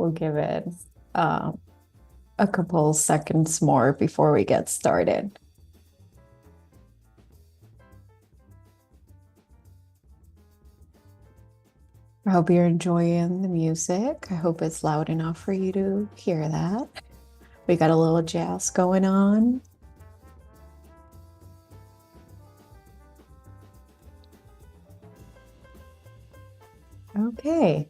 We'll give it uh, a couple seconds more before we get started. I hope you're enjoying the music. I hope it's loud enough for you to hear that. We got a little jazz going on. Okay.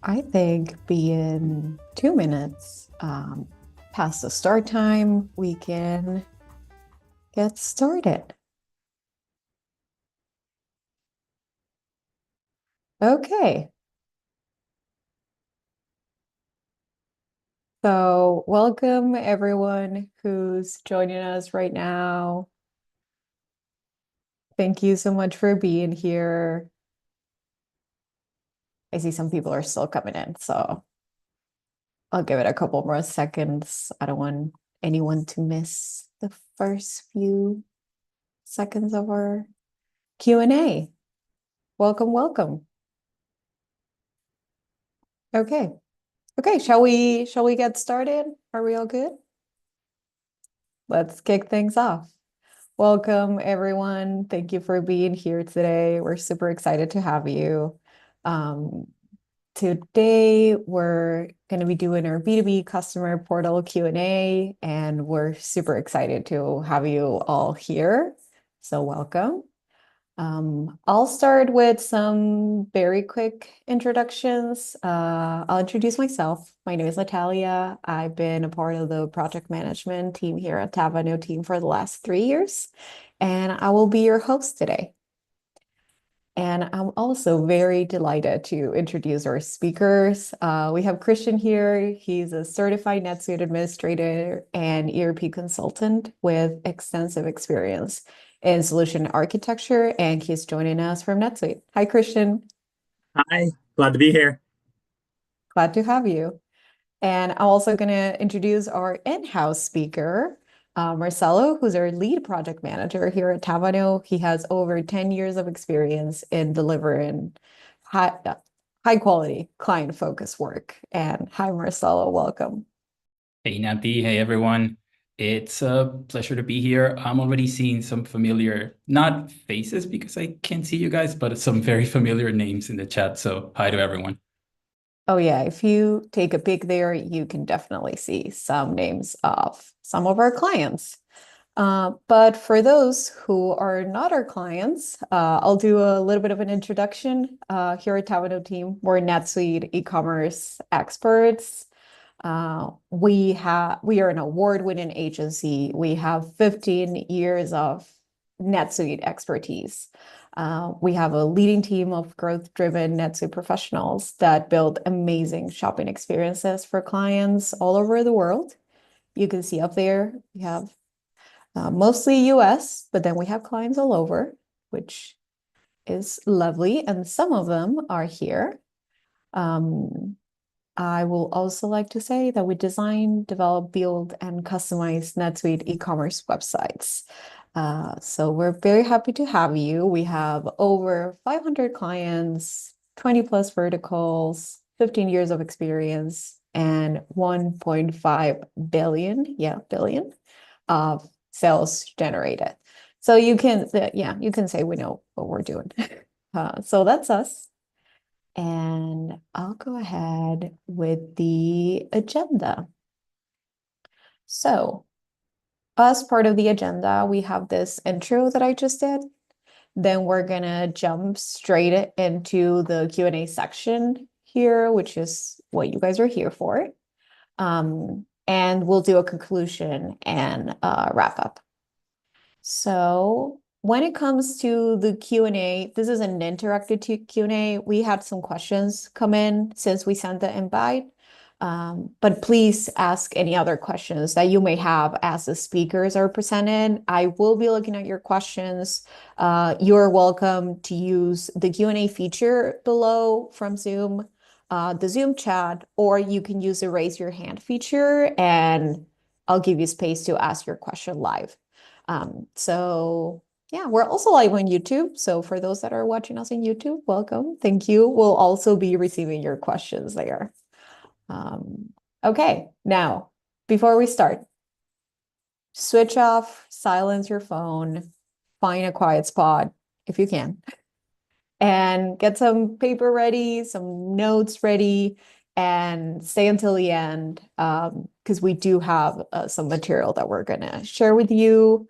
I think being 2 minutes past the start time, we can get started. Okay. So welcome everyone who's joining us right now. Thank you so much for being here. I see some people are still coming in, so I'll give it a couple more seconds. I don't want anyone to miss the first few seconds of our Q&A. Welcome, welcome. Okay. Okay, shall we get started? Are we all good? Let's kick things off. Welcome, everyone. Thank you for being here today. We're super excited to have you. Today, we're going to be doing our B2B Customer Portal Q&A, and we're super excited to have you all here. So welcome. I'll start with some very quick introductions. I'll introduce myself. My name is Natalia. I've been a part of the project management team here at Tavano Team for the last 3 years, and I will be your host today. And I'm also very delighted to introduce our speakers. We have Christian here. He's a certified NetSuite administrator and ERP consultant with extensive experience in solution architecture, and he's joining us from NetSuite. Hi, Christian. Hi, glad to be here. Glad to have you. And I'm also going to introduce our in-house speaker, Marcelo, who's our lead project manager here at Tavano. He has over 10 years of experience in delivering high quality client focused work. And hi, Marcelo, welcome. Hey, Nati. Hey, everyone. It's a pleasure to be here. I'm already seeing some familiar, not faces because I can't see you guys, but some very familiar names in the chat. So hi to everyone. Oh yeah, if you take a peek there, you can definitely see some names of some of our clients. But for those who are not our clients, I'll do a little bit of an introduction. Here at Tavano Team, we're NetSuite e-commerce experts. We are an award-winning agency. We have 15 years of NetSuite expertise. We have a leading team of growth-driven NetSuite professionals that build amazing shopping experiences for clients all over the world. You can see up there, we have mostly US, but then we have clients all over, which is lovely. And some of them are here. I will also like to say that we design, develop, build, and customize NetSuite e-commerce websites. So we're very happy to have you. We have over 500 clients, 20 plus verticals, 15 years of experience, and 1.5 billion of sales generated. So you can say we know what we're doing. So that's us. And I'll go ahead with the agenda. So, as part of the agenda, we have this intro that I just did. Then we're gonna jump straight into the Q&A section here, which is what you guys are here for. And we'll do a conclusion and wrap up. So when it comes to the Q&A, this is an interactive Q&A. We had some questions come in since we sent the invite. But please ask any other questions that you may have as the speakers are presented. I will be looking at your questions. You're welcome to use the Q&A feature below from Zoom, the Zoom chat, or you can use the raise your hand feature and I'll give you space to ask your question live. So Yeah, we're also live on YouTube. So for those that are watching us on YouTube, welcome. Thank you. We'll also be receiving your questions there. Okay, now, before we start, switch off, silence your phone, find a quiet spot if you can, and get some paper ready, some notes ready, and stay until the end because we do have some material that we're going to share with you,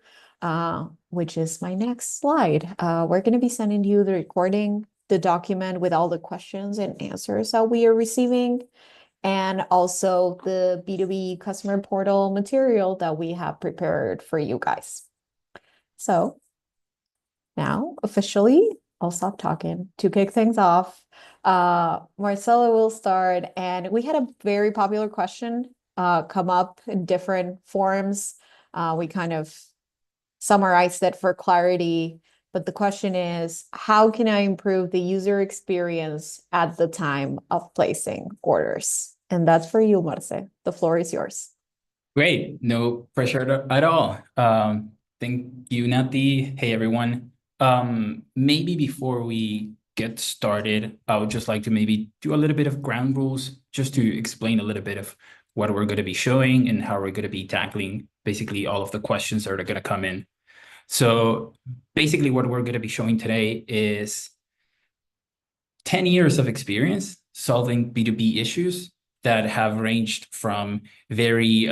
which is my next slide. We're going to be sending you the recording, the document with all the questions and answers that we are receiving, and also the B2B Customer Portal material that we have prepared for you guys. So now, officially, I'll stop talking to kick things off. Marcella will start, and we had a very popular question come up in different forms. We kind of summarized it for clarity, but the question is, how can I improve the user experience at the time of placing orders? And that's for you, Marce. The floor is yours. Great, no pressure at all. Thank you, Nati. Hey, everyone. Maybe before we get started, I would just like to maybe do a little bit of ground rules just to explain a little bit of what we're going to be showing and how we're going to be tackling basically all of the questions that are going to come in. So basically what we're going to be showing today is 10 years of experience solving B2B issues that have ranged from very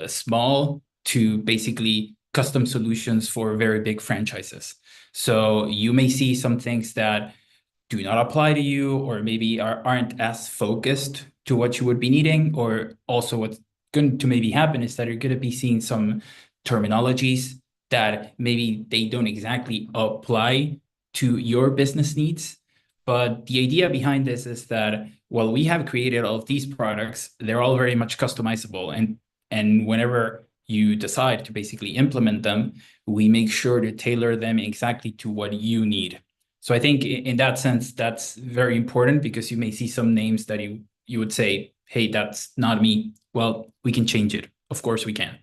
small to basically custom solutions for very big franchises. So you may see some things that do not apply to you, or maybe aren't as focused to what you would be needing, or also what's going to maybe happen is that you're going to be seeing some terminologies that maybe they don't exactly apply to your business needs. But the idea behind this is that while we have created all of these products, they're all very much customizable. And whenever you decide to basically implement them, we make sure to tailor them exactly to what you need. So I think in that sense, that's very important, because you may see some names that you would say, hey, that's not me. Well, we can change it. Of course we can.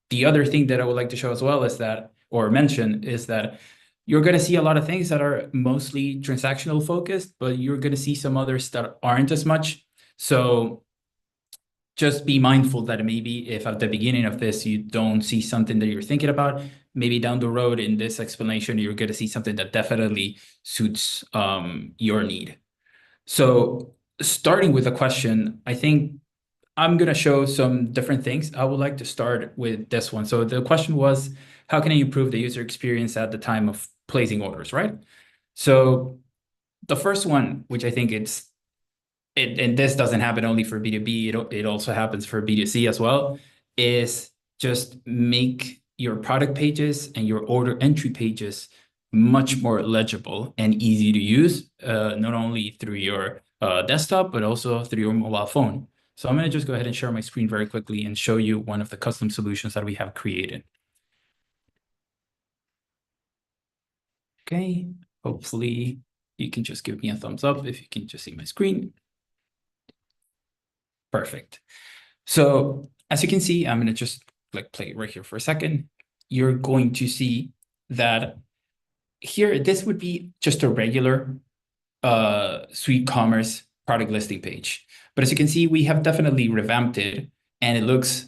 The other thing that I would like to show as well is that, or mention, is that you're going to see a lot of things that are mostly transactional focused, but you're going to see some others that aren't as much. So just be mindful that maybe if at the beginning of this, you don't see something that you're thinking about, maybe down the road in this explanation, you're going to see something that definitely suits your need. So starting with a question, I think I'm going to show some different things. I would like to start with this one. So the question was, how can I improve the user experience at the time of placing orders, right? So the first one, which I think and this doesn't happen only for B2B, it also happens for B2C as well, is just make your product pages and your order entry pages much more legible and easy to use, not only through your desktop, but also through your mobile phone. So I'm going to just go ahead and share my screen very quickly and show you one of the custom solutions that we have created. Okay, hopefully you can just give me a thumbs up if you can just see my screen. Perfect. So as you can see, I'm going to just play right here for a second. You're going to see that here, this would be just a regular SuiteCommerce product listing page. But as you can see, we have definitely revamped it, and it looks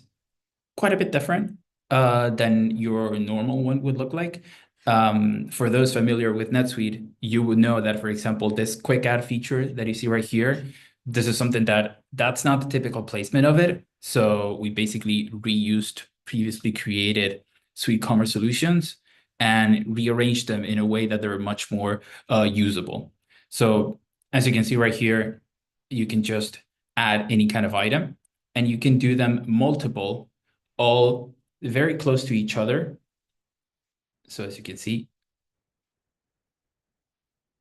quite a bit different than your normal one would look like. For those familiar with NetSuite, you would know that, for example, this quick add feature that you see right here, this is something that's not the typical placement of it. So we basically reused previously created SuiteCommerce solutions and rearranged them in a way that they're much more usable. So as you can see right here, you can just add any kind of item, and you can do them multiple, all very close to each other. So as you can see.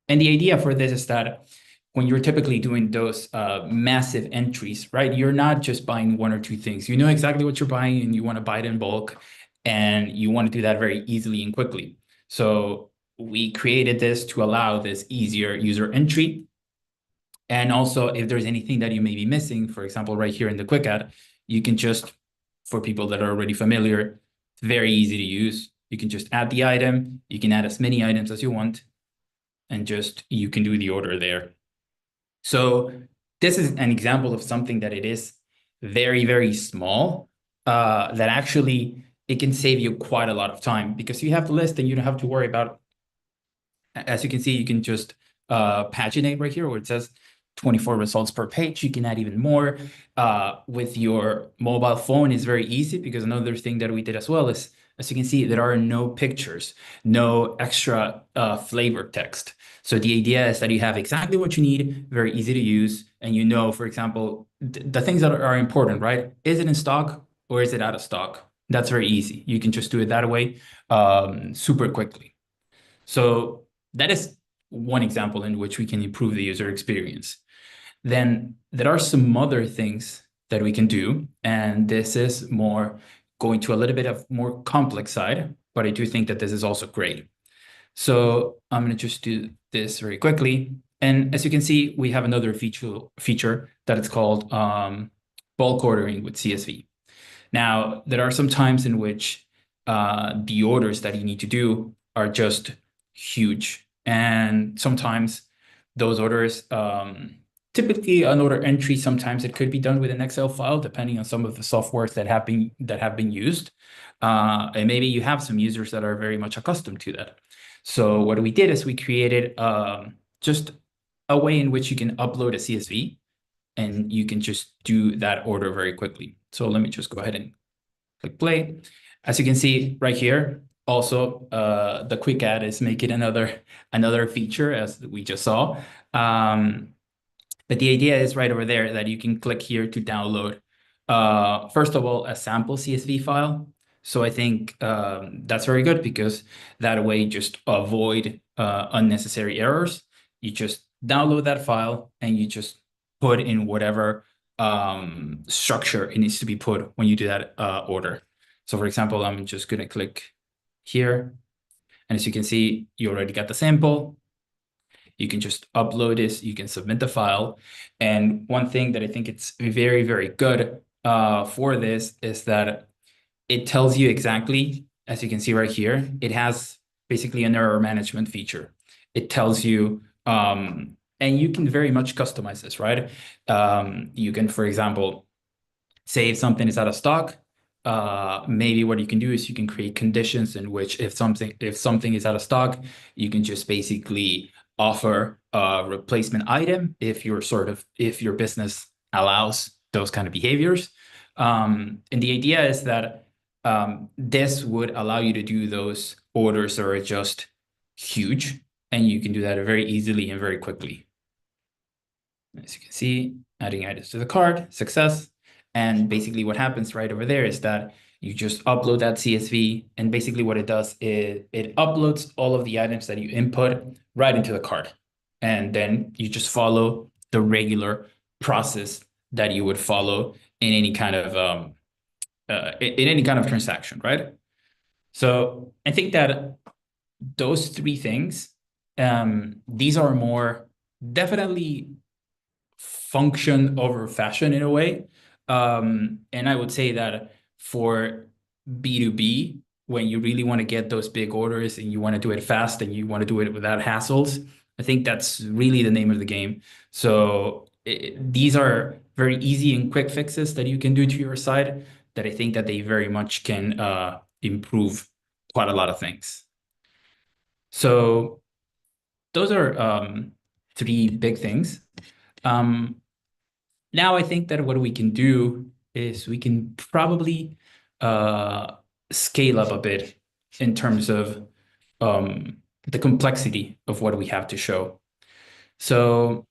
And the idea for this is that when you're typically doing those massive entries, right, you're not just buying one or two things. You know exactly what you're buying, and you want to buy it in bulk, and you want to do that very easily and quickly. So we created this to allow this easier user entry. And also, if there's anything that you may be missing, for example, right here in the quick add, you can just, for people that are already familiar, it's very easy to use. You can just add the item. You can add as many items as you want, and just you can do the order there. So this is an example of something that it is very, very small, that actually it can save you quite a lot of time, because you have the list and you don't have to worry about, as you can see, you can just paginate right here where it says 24 results per page. You can add even more. With your mobile phone, it's very easy, because another thing that we did as well is, as you can see, there are no pictures, no extra flavor text. So the idea is that you have exactly what you need, very easy to use, and you know, for example, the things that are important, right? Is it in stock or is it out of stock? That's very easy. You can just do it that way, super quickly. So that is one example in which we can improve the user experience. Then there are some other things that we can do, and this is more going to a little bit of more complex side, but I do think that this is also great. So I'm going to just do this very quickly. And as you can see, we have another feature that is called bulk ordering with CSV. Now, there are some times in which the orders that you need to do are just huge. And sometimes those orders, typically an order entry, sometimes it could be done with an Excel file, depending on some of the softwares that have been used. And maybe you have some users that are very much accustomed to that. So what we did is we created just a way in which you can upload a CSV, and you can just do that order very quickly. So let me just go ahead and click play. As you can see right here, also the quick add is making another feature, as we just saw. But the idea is right over there that you can click here to download, first of all, a sample CSV file. So I think that's very good, because that way you just avoid unnecessary errors. You just download that file and you just put in whatever structure it needs to be put when you do that order. So for example, I'm just going to click here. And as you can see, you already got the sample. You can just upload this, you can submit the file. And one thing that I think it's very, very good for this is that it tells you exactly, as you can see right here, it has basically an error management feature. It tells you, and you can very much customize this, right? You can, for example, say if something is out of stock, maybe what you can do is you can create conditions in which if something is out of stock, you can just basically offer a replacement item if your business allows those kind of behaviors. And the idea is that this would allow you to do those orders that are just huge, and you can do that very easily and very quickly. As you can see, adding items to the cart, success. And basically what happens right over there is that you just upload that CSV, and basically what it does is it uploads all of the items that you input right into the cart. And then you just follow the regular process that you would follow in any kind of transaction, right? So I think that those three things, these are more definitely function over fashion in a way. And I would say that for B2B, when you really want to get those big orders and you want to do it fast and you want to do it without hassles, I think that's really the name of the game. So these are very easy and quick fixes that you can do to your site that I think that they very much can improve quite a lot of things. So those are three big things. Now I think that what we can do is we can probably scale up a bit in terms of the complexity of what we have to show. So,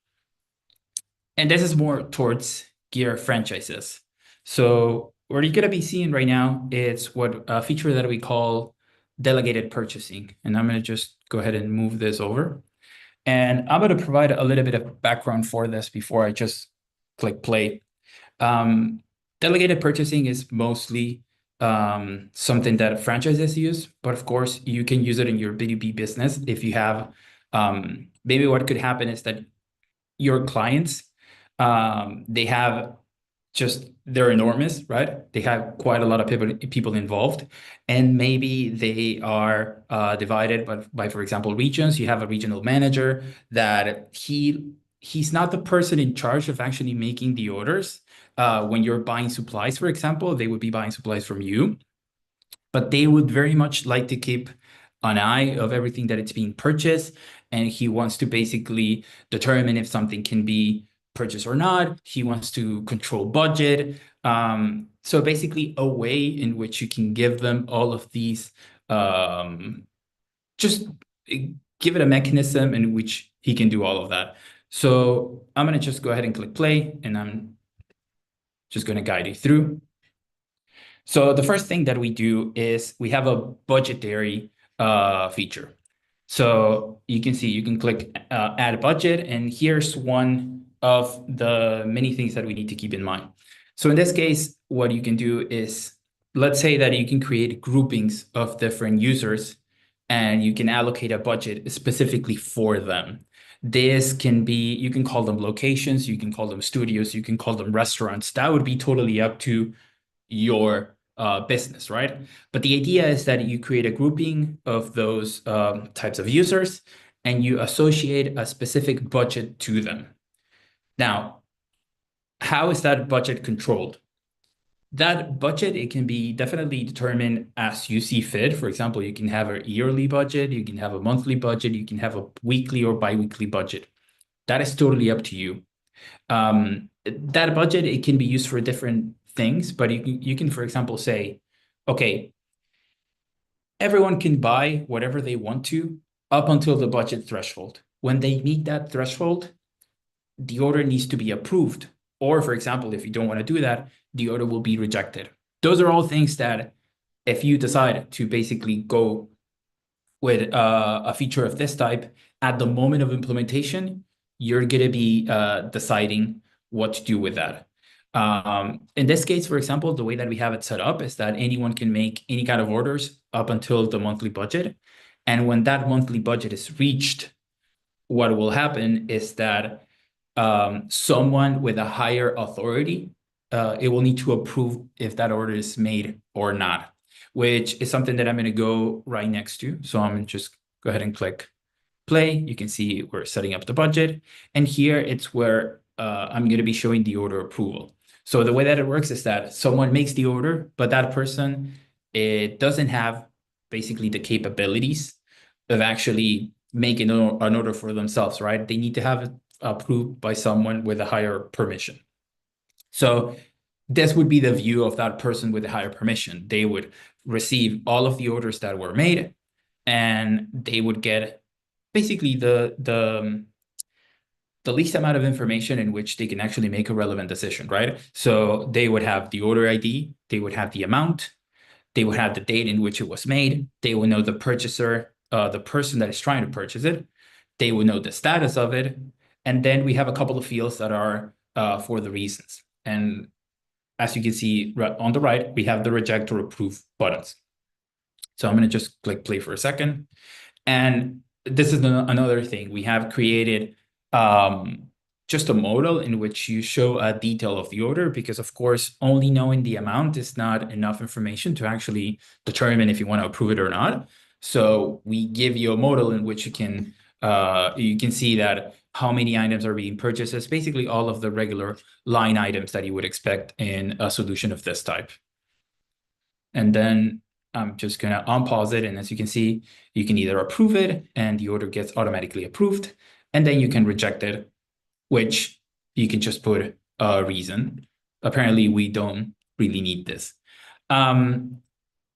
and this is more towards gear franchises. So what you're going to be seeing right now is what a feature that we call delegated purchasing. And I'm going to just go ahead and move this over. And I'm going to provide a little bit of background for this before I just click play. Delegated purchasing is mostly something that franchises use, but of course you can use it in your B2B business. If you have, maybe what could happen is that your clients, they have just they're enormous, right? They have quite a lot of people involved, and maybe they are divided by, for example, regions. You have a regional manager that he's not the person in charge of actually making the orders. When you're buying supplies, for example, they would be buying supplies from you, but they would very much like to keep an eye of everything that it's being purchased, and he wants to basically determine if something can be purchased or not. He wants to control budget. So basically a way in which you can give them all of these, just give it a mechanism in which he can do all of that. So I'm going to just go ahead and click play, and I'm just going to guide you through. So the first thing that we do is we have a budgetary feature. So you can see, you can click add budget, and here's one of the many things that we need to keep in mind. So in this case, what you can do is, let's say that you can create groupings of different users, and you can allocate a budget specifically for them. This can be, you can call them locations, you can call them studios, you can call them restaurants. That would be totally up to your business, right? But the idea is that you create a grouping of those types of users, and you associate a specific budget to them. Now, how is that budget controlled? That budget, it can be definitely determined as you see fit. For example, you can have a yearly budget, you can have a monthly budget, you can have a weekly or bi-weekly budget. That is totally up to you. That budget, it can be used for different things, but you can, for example, say, okay, everyone can buy whatever they want to up until the budget threshold. When they meet that threshold, the order needs to be approved. Or, for example, if you don't want to do that, the order will be rejected. Those are all things that if you decide to basically go with a feature of this type, at the moment of implementation, you're going to be deciding what to do with that. In this case, for example, the way that we have it set up is that anyone can make any kind of orders up until the monthly budget. And when that monthly budget is reached, what will happen is that someone with a higher authority, it will need to approve if that order is made or not, which is something that I'm going to go right next to. So I'm going to just go ahead and click play. You can see we're setting up the budget. And here it's where I'm going to be showing the order approval. So the way that it works is that someone makes the order, but that person, it doesn't have basically the capabilities of actually making an order for themselves, right? They need to have it approved by someone with a higher permission. So this would be the view of that person with a higher permission. They would receive all of the orders that were made, and they would get basically the least amount of information in which they can actually make a relevant decision, right? So they would have the order ID, they would have the amount, they would have the date in which it was made, they would know the purchaser, the person that is trying to purchase it, they would know the status of it, and then we have a couple of fields that are for the reasons. And as you can see on the right, we have the reject or approve buttons. So I'm going to just click play for a second. And this is another thing. We have created just a modal in which you show a detail of the order, because of course, only knowing the amount is not enough information to actually determine if you want to approve it or not. So we give you a modal in which you can see that how many items are being purchased. It's basically all of the regular line items that you would expect in a solution of this type. And then I'm just going to unpause it. And as you can see, you can either approve it and the order gets automatically approved, and then you can reject it, which you can just put a reason. Apparently, we don't really need this.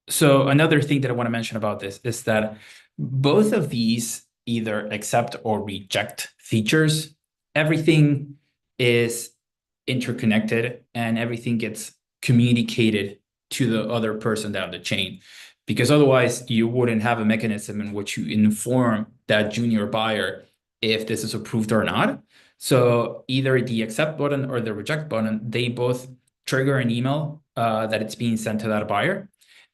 So another thing that I want to mention about this is that both of these either accept or reject features. Everything is interconnected and everything gets communicated to the other person down the chain, because otherwise you wouldn't have a mechanism in which you inform that junior buyer if this is approved or not. So either the accept button or the reject button, they both trigger an email that it's being sent to that buyer.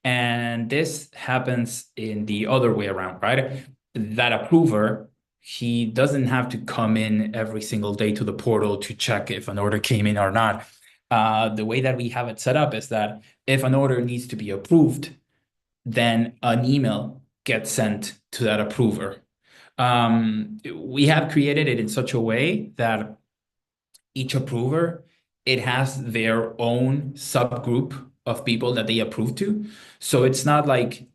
And this happens in the other way around, right? That approver, he doesn't have to come in every single day to the portal to check if an order came in or not. The way that we have it set up is that if an order needs to be approved, then an email gets sent to that approver. We have created it in such a way that each approver, it has their own subgroup of people that they approve to. So it's not like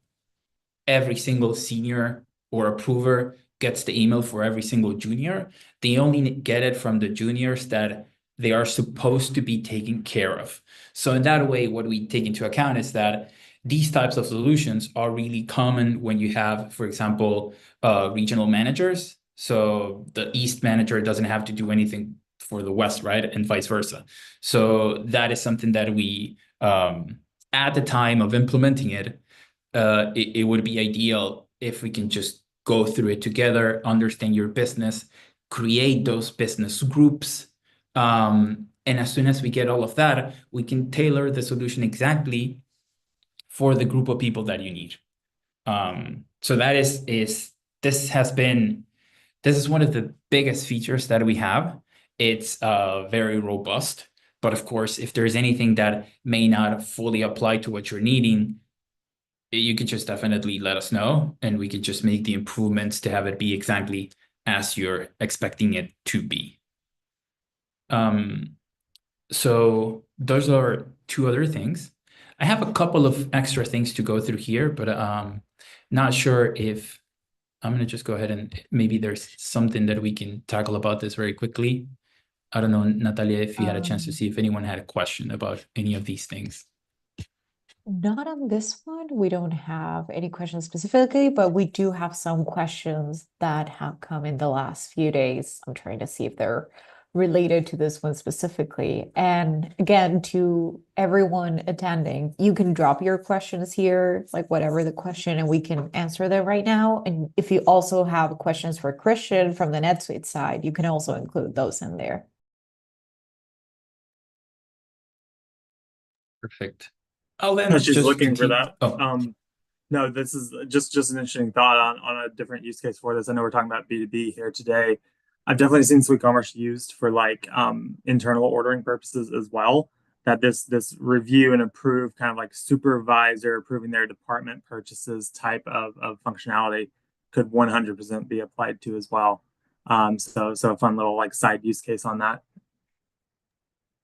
every single senior or approver gets the email for every single junior. They only get it from the juniors that they are supposed to be taken care of. So in that way, what we take into account is that these types of solutions are really common when you have, for example, regional managers. So the East manager doesn't have to do anything for the West, right? And vice versa. So that is something that we, at the time of implementing it, it would be ideal if we can just go through it together, understand your business, create those business groups. And as soon as we get all of that, we can tailor the solution exactly for the group of people that you need. So that this is one of the biggest features that we have. It's very robust, but of course, if there's anything that may not fully apply to what you're needing, you could just definitely let us know, and we could just make the improvements to have it be exactly as you're expecting it to be. So those are two other things. I have a couple of extra things to go through here, but not sure if I'm going to just go ahead and maybe there's something that we can tackle about this very quickly. I don't know, Natalia, if you had a chance to see if anyone had a question about any of these things. Not on this one. We don't have any questions specifically, but we do have some questions that have come in the last few days. I'm trying to see if they're related to this one specifically. And again, to everyone attending, you can drop your questions here, like whatever the question, and we can answer them right now. And if you also have questions for Christian from the NetSuite side, you can also include those in there. Perfect. I was just looking for continue. that. Oh. No, this is just an interesting thought on a different use case for this. I know we're talking about B2B here today. I've definitely seen SuiteCommerce used for like internal ordering purposes as well. That this review and approve kind of like supervisor approving their department purchases type of functionality could 100% be applied to as well. So a fun little like side use case on that.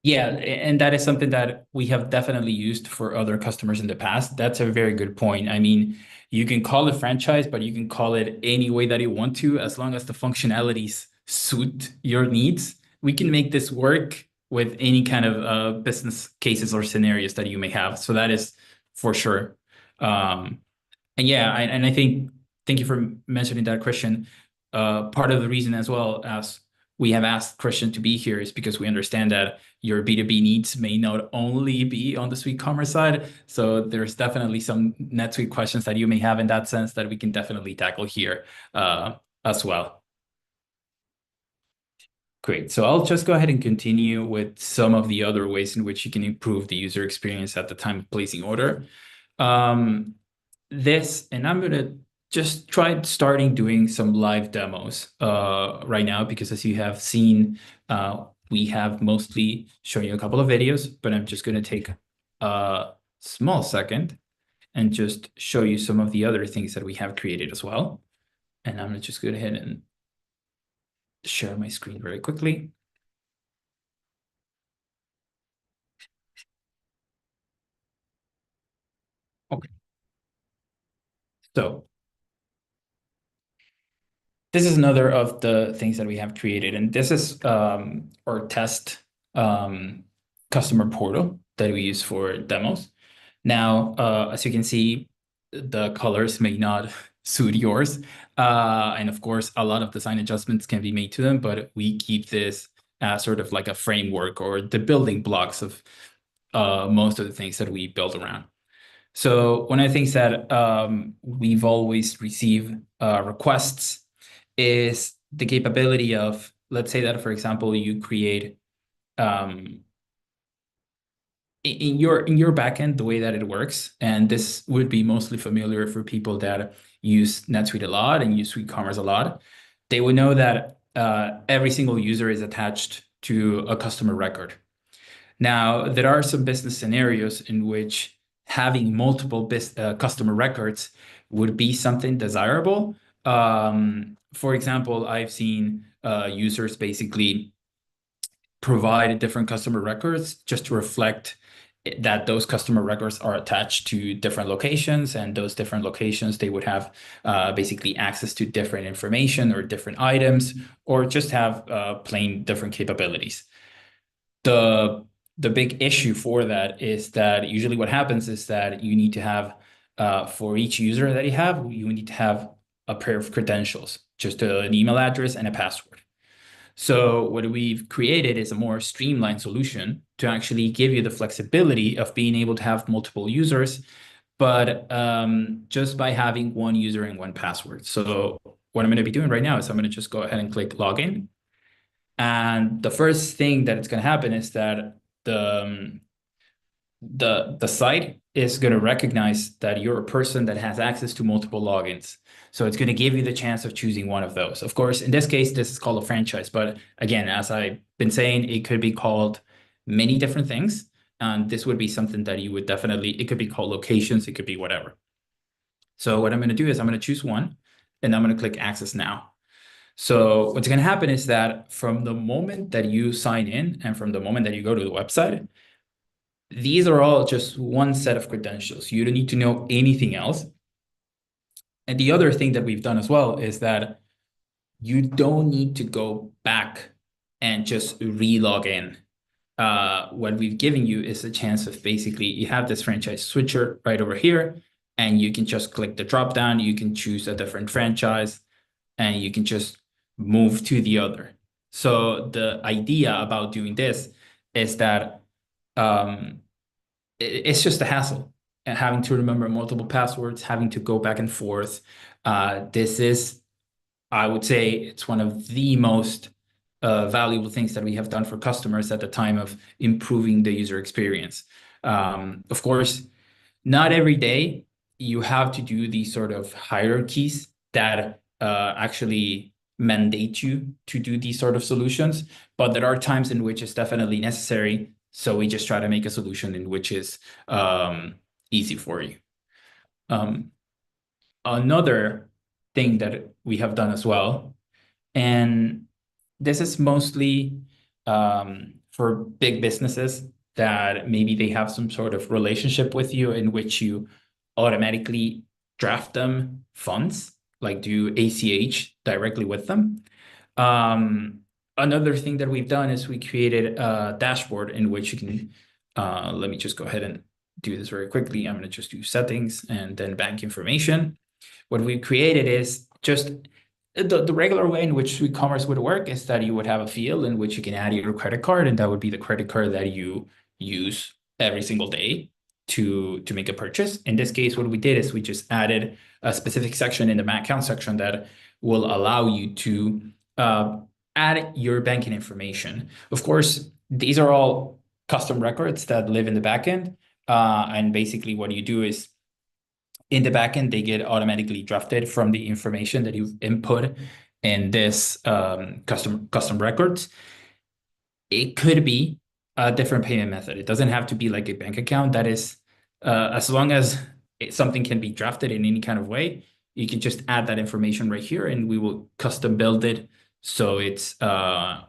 Yeah, and that is something that we have definitely used for other customers in the past. That's a very good point. I mean, you can call it franchise, but you can call it any way that you want to, as long as the functionalities suit your needs. We can make this work with any kind of business cases or scenarios that you may have. So that is for sure. And yeah, and I think, thank you for mentioning that, Christian. Part of the reason as well as we have asked Christian to be here is because we understand that your B2B needs may not only be on the SuiteCommerce side. So there's definitely some NetSuite questions that you may have in that sense that we can definitely tackle here as well. Great. So I'll just go ahead and continue with some of the other ways in which you can improve the user experience at the time of placing order. And I'm going to just try starting doing some live demos right now, because as you have seen, we have mostly shown you a couple of videos, but I'm just going to take a small second and just show you some of the other things that we have created as well. And I'm going to just go ahead and share my screen very quickly. Okay. So this is another of the things that we have created, and this is our test customer portal that we use for demos. Now, as you can see, the colors may not suit yours. And of course, a lot of design adjustments can be made to them, but we keep this as sort of like a framework or the building blocks of most of the things that we build around. So one of the things that we've always received requests is the capability of, let's say that, for example, you create in your backend, the way that it works, and this would be mostly familiar for people that use NetSuite a lot and use SuiteCommerce a lot. They would know that every single user is attached to a customer record. Now, there are some business scenarios in which having multiple customer records would be something desirable. For example, I've seen users basically provide different customer records just to reflect that those customer records are attached to different locations, and those different locations, they would have basically access to different information or different items, or just have plain different capabilities. The big issue for that is that usually what happens is that you need to have, for each user that you need to have a pair of credentials, just an email address and a password. So what we've created is a more streamlined solution to actually give you the flexibility of being able to have multiple users, but just by having one user and one password. So what I'm going to be doing right now is I'm going to just go ahead and click login. And the first thing that it's going to happen is that the site is going to recognize that you're a person that has access to multiple logins. So it's going to give you the chance of choosing one of those. Of course, in this case, this is called a franchise. But again, as I've been saying, it could be called many different things. And this would be something that you would definitely, it could be called locations, it could be whatever. So what I'm going to do is I'm going to choose one, and I'm going to click access now. So what's going to happen is that from the moment that you sign in and from the moment that you go to the website, these are all just one set of credentials. You don't need to know anything else. And the other thing that we've done as well is that you don't need to go back and just re-log in. What we've given you is a chance of basically, you have this franchise switcher right over here, and you can just click the drop down. You can choose a different franchise, and you can just move to the other. So the idea about doing this is that it's just a hassle, and having to remember multiple passwords, having to go back and forth. This is, I would say, it's one of the most valuable things that we have done for customers at the time of improving the user experience. Of course, not every day you have to do these sort of hierarchies that actually mandate you to do these sort of solutions, but there are times in which it's definitely necessary. So we just try to make a solution in which is easy for you. Another thing that we have done as well, and this is mostly for big businesses that maybe they have some sort of relationship with you in which you automatically draft them funds, like do ACH directly with them. Another thing that we've done is we created a dashboard in which you can, let me just go ahead and do this very quickly. I'm going to just do settings and then bank information. What we created is just the regular way in which SuiteCommerce would work is that you would have a field in which you can add your credit card, and that would be the credit card that you use every single day to make a purchase. In this case, what we did is we just added a specific section in the My Account section that will allow you to add your banking information. Of course, these are all custom records that live in the backend. And basically what you do is in the backend, they get automatically drafted from the information that you've input in this custom records. It could be a different payment method. It doesn't have to be like a bank account. That is, as long as something can be drafted in any kind of way, you can just add that information right here, and we will custom build it so it's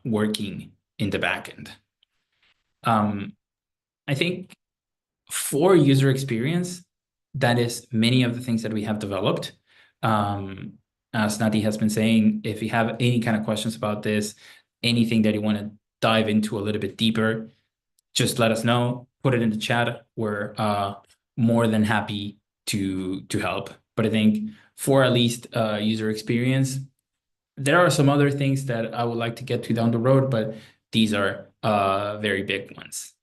working in the backend. I think for user experience, that is many of the things that we have developed. As Nati has been saying, if you have any kind of questions about this, anything that you want to dive into a little bit deeper, just let us know, put it in the chat. We're more than happy to help. But I think for at least user experience, there are some other things that I would like to get to down the road, but these are very big ones.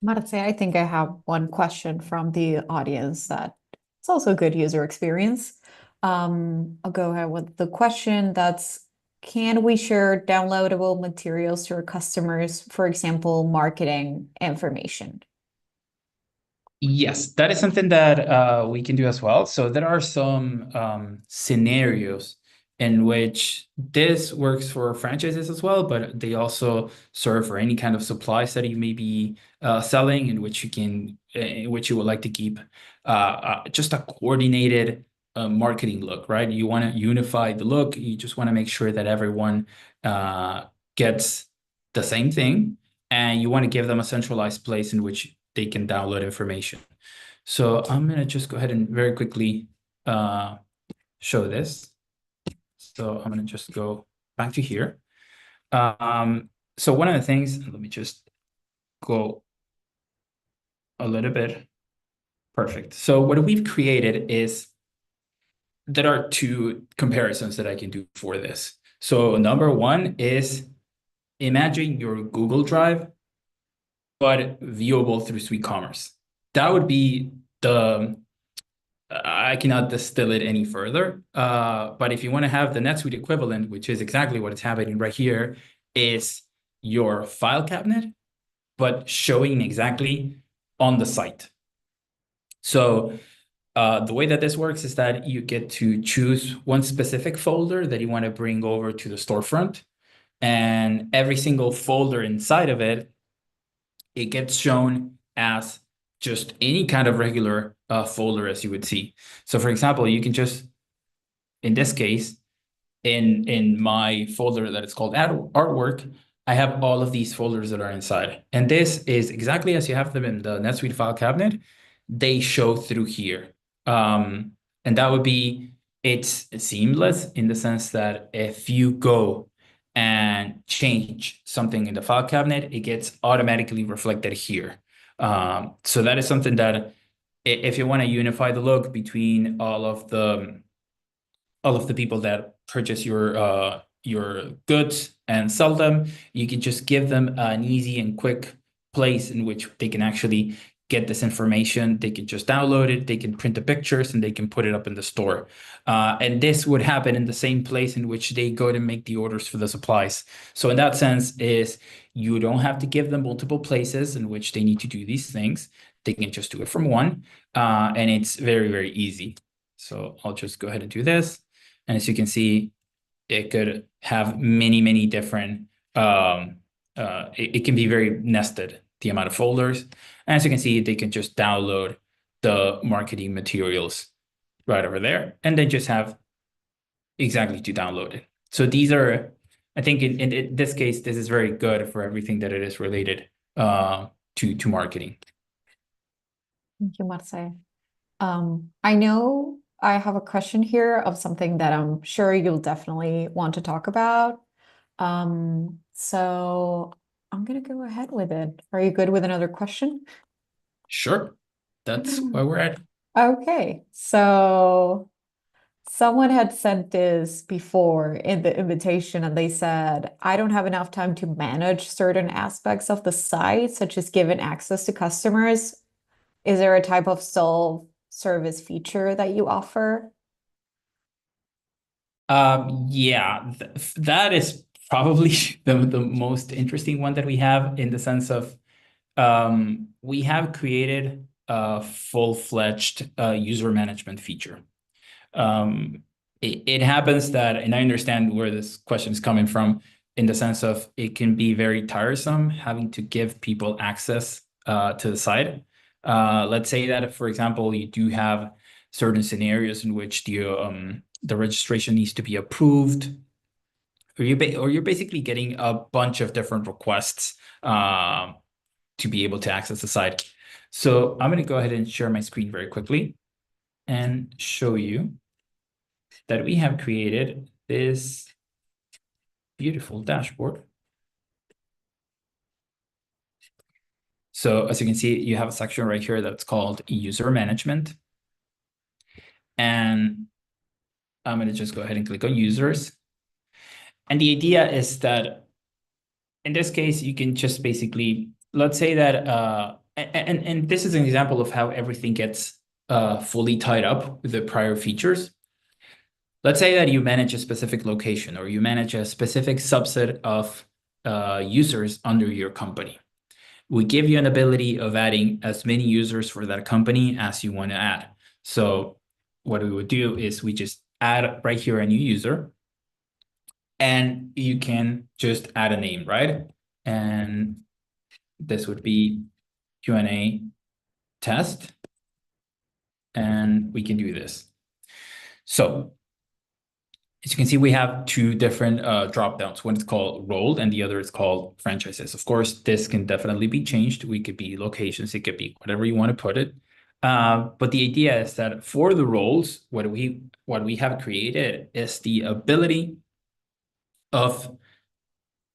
Marce, I think I have one question from the audience that it's also a good user experience. I'll go ahead with the question that's, can we share downloadable materials to our customers, for example, marketing information? Yes, that is something that we can do as well. So there are some scenarios in which this works for franchises as well, but they also serve for any kind of supplies that you may be selling, in which you would like to keep just a coordinated marketing look, right? You want to unify the look. You just want to make sure that everyone gets the same thing, and you want to give them a centralized place in which they can download information. So I'm going to just go ahead and very quickly show this. So I'm going to just go back to here. So one of the things, let me just go a little bit. Perfect. So what we've created is, there are two comparisons that I can do for this. So number one is, imagine your Google Drive, but viewable through SuiteCommerce. That would be I cannot distill it any further. But if you want to have the NetSuite equivalent, which is exactly what is happening right here, is your file cabinet, but showing exactly on the site. So the way that this works is that you get to choose one specific folder that you want to bring over to the storefront, and every single folder inside of it, it gets shown as just any kind of regular folder as you would see. So for example, you can just, in this case, in my folder that is called artwork, I have all of these folders that are inside. And this is exactly as you have them in the NetSuite file cabinet. They show through here. And that would be, it's seamless in the sense that if you go and change something in the file cabinet, it gets automatically reflected here. So that is something that, if you want to unify the look between all of the people that purchase your goods and sell them, you can just give them an easy and quick place in which they can actually get this information. They can just download it, they can print the pictures, and they can put it up in the store. And this would happen in the same place in which they go to make the orders for the supplies. So in that sense, is you don't have to give them multiple places in which they need to do these things. They can just do it from one, and it's very, very easy. So I'll just go ahead and do this. And as you can see, it could have many, many different, it can be very nested, the amount of folders. And as you can see, they can just download the marketing materials right over there, and then just have exactly to download it. So these are, I think in this case, this is very good for everything that it is related to marketing. Thank you, Marce. I know I have a question here of something that I'm sure you'll definitely want to talk about. So I'm going to go ahead with it. Are you good with another question? Sure, that's where we're at. Okay, so someone had sent this before in the invitation, and they said, I don't have enough time to manage certain aspects of the site, such as giving access to customers. Is there a type of self-service feature that you offer? Yeah, that is probably the most interesting one that we have, in the sense of we have created a full-fledged user management feature. It happens that, and I understand where this question is coming from, in the sense of it can be very tiresome having to give people access to the site. Let's say that, for example, you do have certain scenarios in which the registration needs to be approved, or you're basically getting a bunch of different requests to be able to access the site. So I'm going to go ahead and share my screen very quickly and show you that we have created this beautiful dashboard. So as you can see, you have a section right here that's called user management. And I'm going to just go ahead and click on users. And the idea is that in this case, you can just basically, let's say that, and this is an example of how everything gets fully tied up with the prior features. Let's say that you manage a specific location, or you manage a specific subset of users under your company. We give you an ability of adding as many users for that company as you want to add. So what we would do is we just add right here a new user. and you can just add a name, right? And this would be Q&A test, and we can do this. So as you can see, we have two different drop downs. One is called role and the other is called franchises. Of course, this can definitely be changed. We could be locations, it could be whatever you want to put it. But the idea is that for the roles, what we have created is the ability of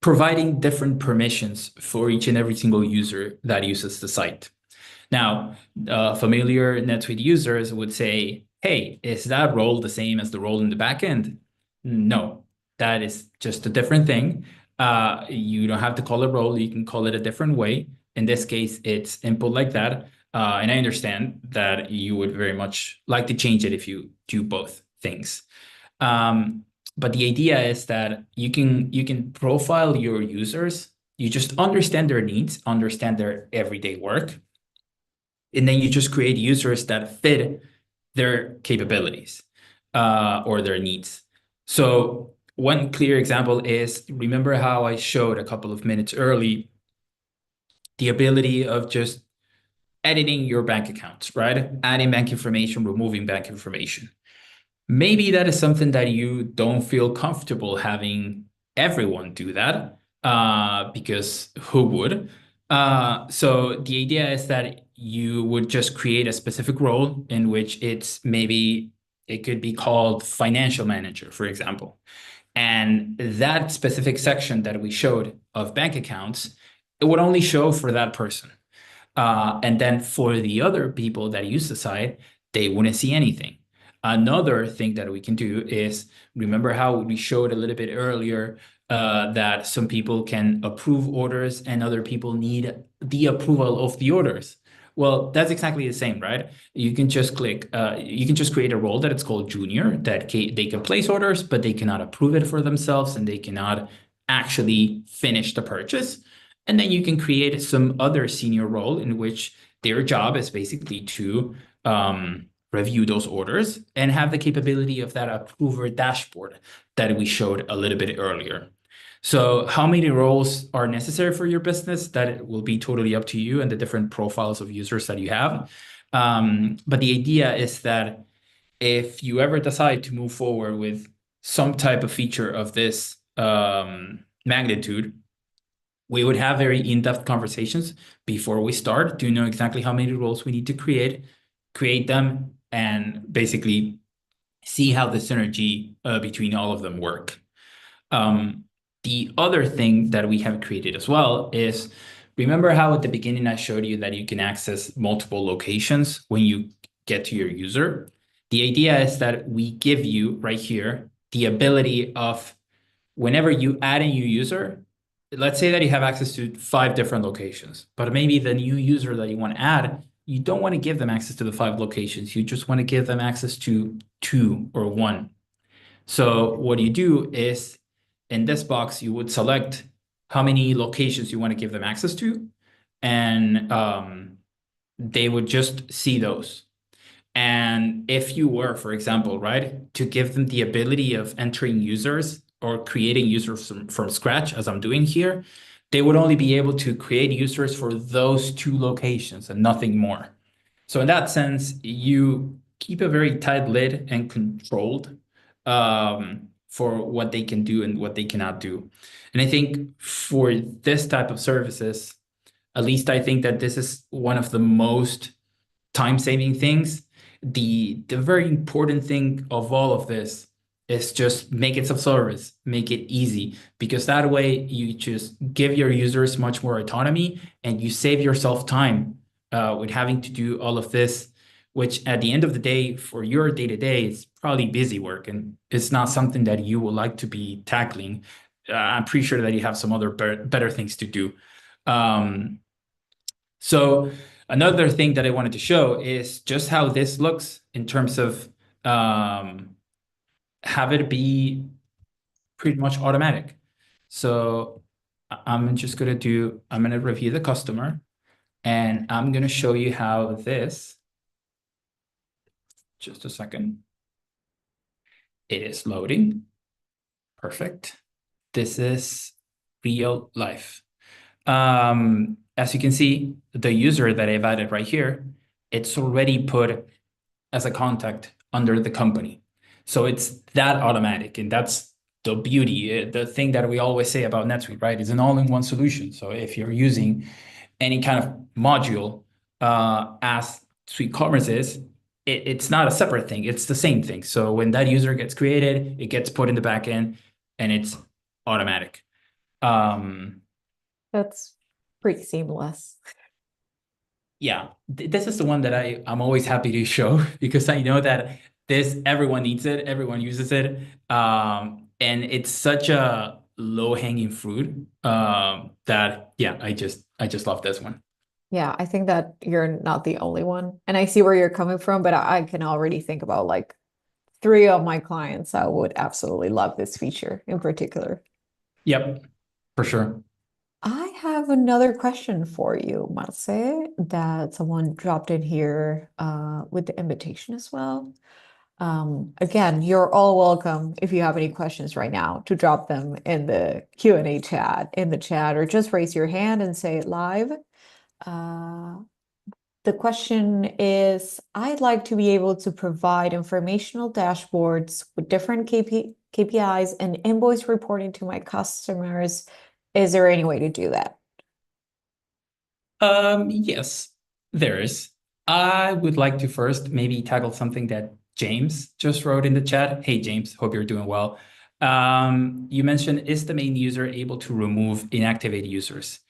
providing different permissions for each and every single user that uses the site. Now, familiar NetSuite users would say, hey, is that role the same as the role in the backend? No, that is just a different thing. You don't have to call it role. You can call it a different way. In this case, it's input like that. And I understand that you would very much like to change it if you do both things. But the idea is that you can profile your users. You just understand their needs, understand their everyday work. And then you just create users that fit their capabilities or their needs. So one clear example is, remember how I showed a couple of minutes early, the ability of just editing your bank accounts, right? Adding bank information, removing bank information. Maybe that is something that you don't feel comfortable having everyone do that, because who would? So the idea is that you would just create a specific role in which it could be called financial manager, for example. And that specific section that we showed of bank accounts, it would only show for that person. And then for the other people that use the site, they wouldn't see anything. Another thing that we can do is, remember how we showed a little bit earlier that some people can approve orders and other people need the approval of the orders. Well, that's exactly the same, right? You can just you can just create a role that it's called junior, that they can place orders, but they cannot approve it for themselves and they cannot actually finish the purchase. And then you can create some other senior role in which their job is basically to review those orders and have the capability of that approver dashboard that we showed a little bit earlier. So how many roles are necessary for your business? That will be totally up to you and the different profiles of users that you have. But the idea is that if you ever decide to move forward with some type of feature of this magnitude, we would have very in-depth conversations before we start to know exactly how many roles we need to create them, and basically see how the synergy between all of them work. The other thing that we have created as well is, remember how at the beginning I showed you that you can access multiple locations when you get to your user? The idea is that we give you right here the ability of, whenever you add a new user, let's say that you have access to 5 different locations, but maybe the new user that you want to add, you don't want to give them access to the 5 locations. You just want to give them access to 2 or 1. So what you do is, in this box, you would select how many locations you want to give them access to, and they would just see those. And if you were, for example, right, to give them the ability of entering users or creating users from scratch, as I'm doing here, they would only be able to create users for those 2 locations and nothing more. So in that sense, you keep a very tight lid and controlled for what they can do and what they cannot do. And I think for this type of services, at least I think that this is one of the most time-saving things. The very important thing of all of this is just make it self-service, make it easy, because that way you just give your users much more autonomy and you save yourself time with having to do all of this, which at the end of the day, for your day-to-day, it's probably busy work and it's not something that you would like to be tackling. I'm pretty sure that you have some other better things to do. So another thing that I wanted to show is just how this looks in terms of have it be pretty much automatic. So I'm going to review the customer, and I'm going to show you how this, just a second. It is loading. Perfect. this is real life. As you can see, the user that I've added right here, it's already put as a contact under the company. So it's that automatic, and that's the beauty, the thing that we always say about NetSuite, right? It's an all-in-one solution. So if you're using any kind of module as SuiteCommerce is, it's not a separate thing, it's the same thing. So when that user gets created, it gets put in the backend and it's automatic. That's pretty seamless. Yeah, this is the one that I'm always happy to show because I know that everyone needs it, everyone uses it, and it's such a low-hanging fruit that yeah, I just love this one. Yeah, I think that you're not the only one. And I see where you're coming from, but I can already think about like 3 of my clients that would absolutely love this feature in particular. Yep, for sure. I have another question for you, Marce, that someone dropped in here with the invitation as well. Again, you're all welcome if you have any questions right now to drop them in the Q&A chat, or just raise your hand and say it live. The question is, I'd like to be able to provide informational dashboards with different KPIs and invoice reporting to my customers. Is there any way to do that? Yes, there is. I would like to first maybe tackle something that James just wrote in the chat. Hey, James, hope you're doing well. You mentioned, is the main user able to remove inactivated users?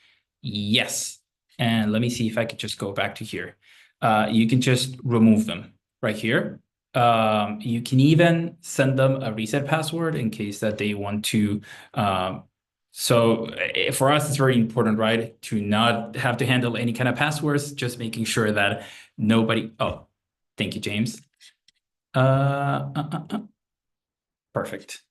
Yes. And let me see if I could just go back to here. You can just remove them right here. You can even send them a reset password in case that they want to. So for us, it's very important, right, to not have to handle any kind of passwords, just making sure that nobody. Oh, thank you, James. Perfect.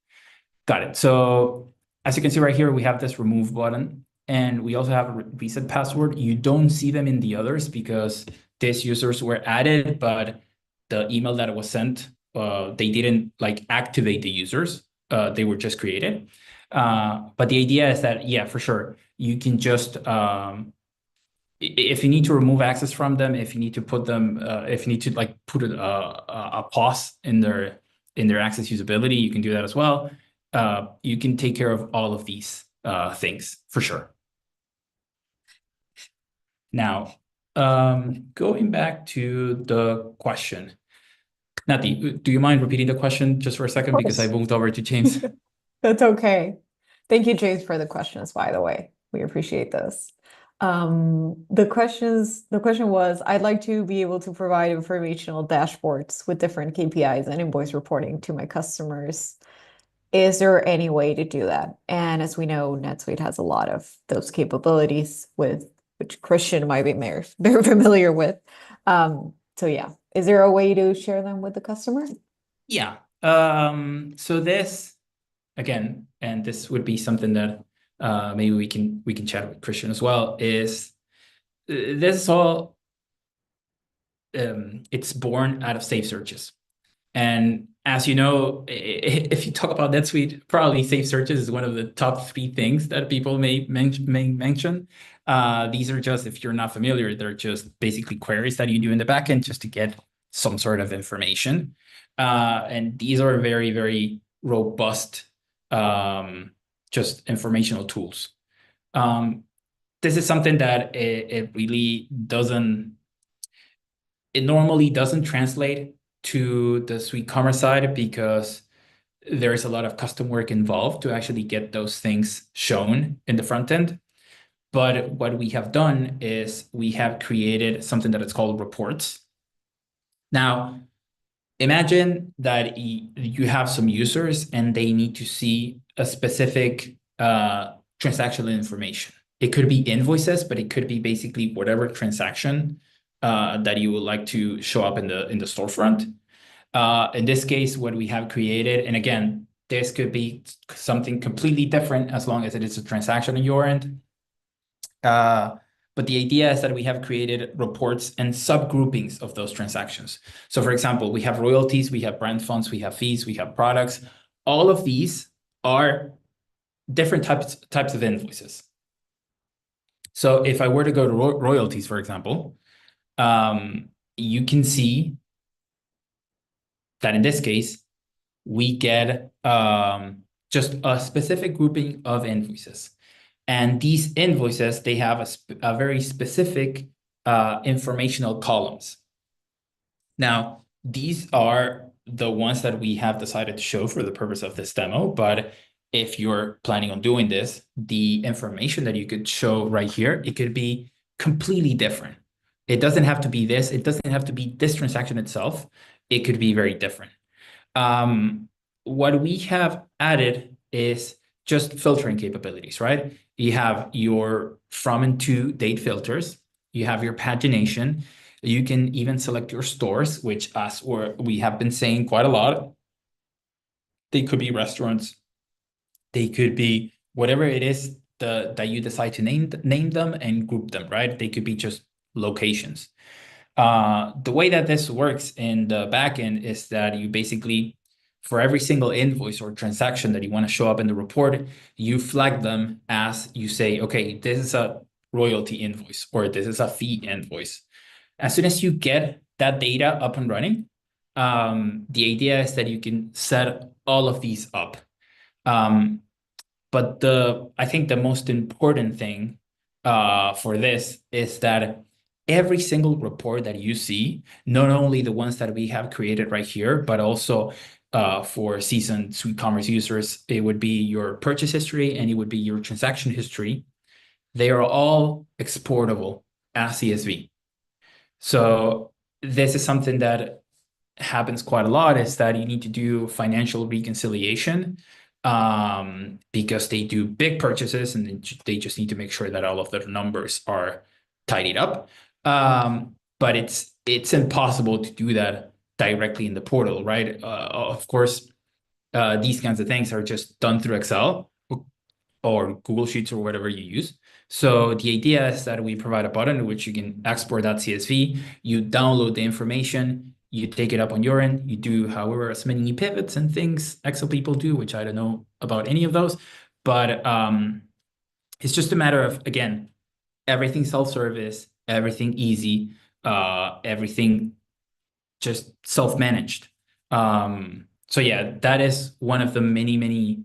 Got it. So as you can see right here, we have this remove button. And we also have a reset password. You don't see them in the others because these users were added, but the email that was sent, they didn't like activate the users. They were just created. But the idea is that, yeah, for sure, you can just, if you need to remove access from them, if you need to put them, if you need to like put a pause in their access usability, you can do that as well. You can take care of all of these things for sure. Now, going back to the question. Nati, do you mind repeating the question just for a second because I moved over to James? That's okay. Thank you, James, for the questions, by the way. We appreciate this. The question was, I'd like to be able to provide informational dashboards with different KPIs and invoice reporting to my customers. Is there any way to do that? And as we know, NetSuite has a lot of those capabilities which Christian might be very familiar with. So yeah, is there a way to share them with the customer? Yeah. So this, again, and this would be something that maybe we can chat with Christian as well, is this is all, it's born out of safe searches. And as you know, if you talk about NetSuite, probably safe searches is one of the top 3 things that people may mention. These are just, if you're not familiar, they're just basically queries that you do in the backend just to get some sort of information. And these are very, very robust, just informational tools. This is something that it really doesn't, it normally doesn't translate to the SuiteCommerce side because there's a lot of custom work involved to actually get those things shown in the front end. But what we have done is we have created something that is called reports. Now, imagine that you have some users and they need to see a specific transactional information. It could be invoices, but it could be basically whatever transaction that you would like to show up in the storefront. In this case, what we have created, and again, this could be something completely different as long as it is a transaction on your end. But the idea is that we have created reports and subgroupings of those transactions. So for example, we have royalties, we have brand funds, we have fees, we have products. All of these are different types of invoices. So if I were to go to royalties, for example, you can see that in this case, we get just a specific grouping of invoices. And these invoices, they have a very specific informational columns. Now, these are the ones that we have decided to show for the purpose of this demo, but if you're planning on doing this, the information that you could show right here, it could be completely different. It doesn't have to be this. It doesn't have to be this transaction itself. It could be very different. What we have added is just filtering capabilities, right? You have your from and to date filters. You have your pagination. You can even select your stores, which we have been saying quite a lot. They could be restaurants. They could be whatever it is that you decide to name them and group them, right? They could be just locations. The way that this works in the backend is that you basically, for every single invoice or transaction that you want to show up in the report, you flag them as you say, okay, this is a royalty invoice or this is a fee invoice. As soon as you get that data up and running, the idea is that you can set all of these up. But I think the most important thing for this is that every single report that you see, not only the ones that we have created right here, but also for seasoned SuiteCommerce users, it would be your purchase history and it would be your transaction history. They are all exportable as CSV. So this is something that happens quite a lot, is that you need to do financial reconciliation because they do big purchases and they just need to make sure that all of their numbers are tidied up. But it's impossible to do that directly in the portal, right? Of course, these kinds of things are just done through Excel or Google Sheets or whatever you use. So the idea is that we provide a button in which you can export that CSV, you download the information, you take it up on your end, you do however as many pivots and things Excel people do, which I don't know about any of those, but it's just a matter of, again, everything self-service, everything easy, everything just self-managed. So yeah, that is one of the many